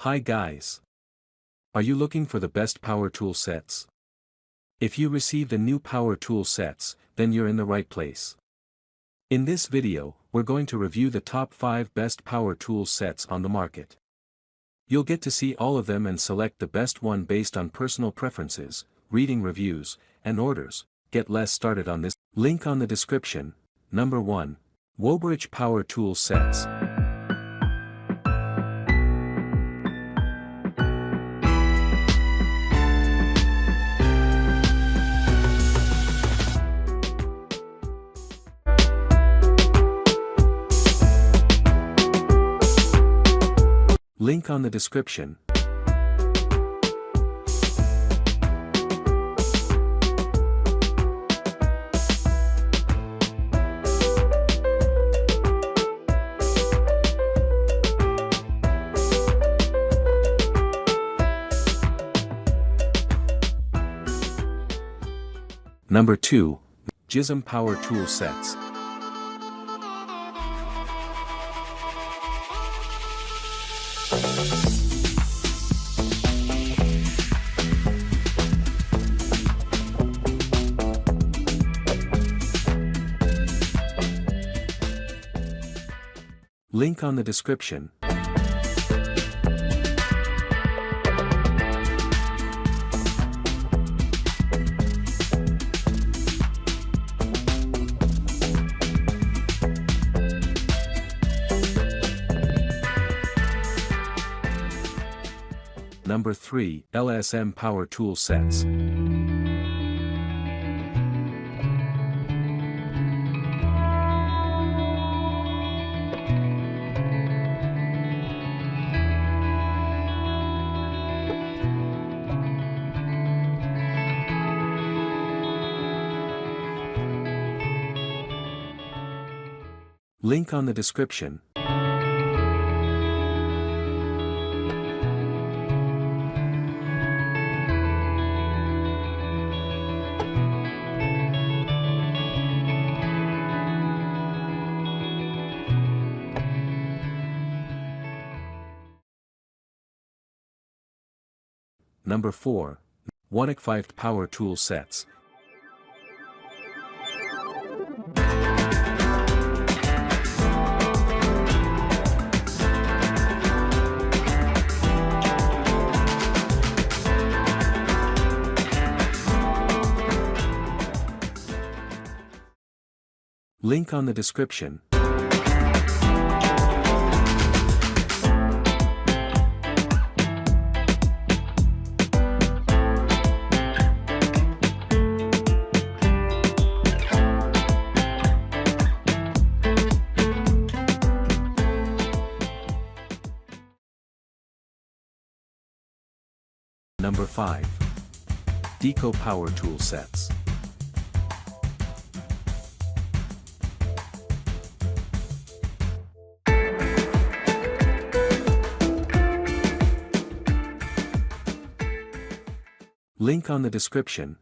Hi guys! Are you looking for the best power tool sets? If you received a new power tool sets, then you're in the right place. In this video, we're going to review the top 5 best power tool sets on the market. You'll get to see all of them and select the best one based on personal preferences, reading reviews, and orders. Get less started on this. Link on the description. Number 1. WOBERICH Power Tool Sets. Link on the description. Number 2. Gisam Power Tool Sets. Link on the description. Number 3. LISM Power Tool Sets. Link on the description. Number 4. ONEKFYFD Power Tool Sets. Link on the description. Number 5. DEKO Power Tool Sets. Link on the description.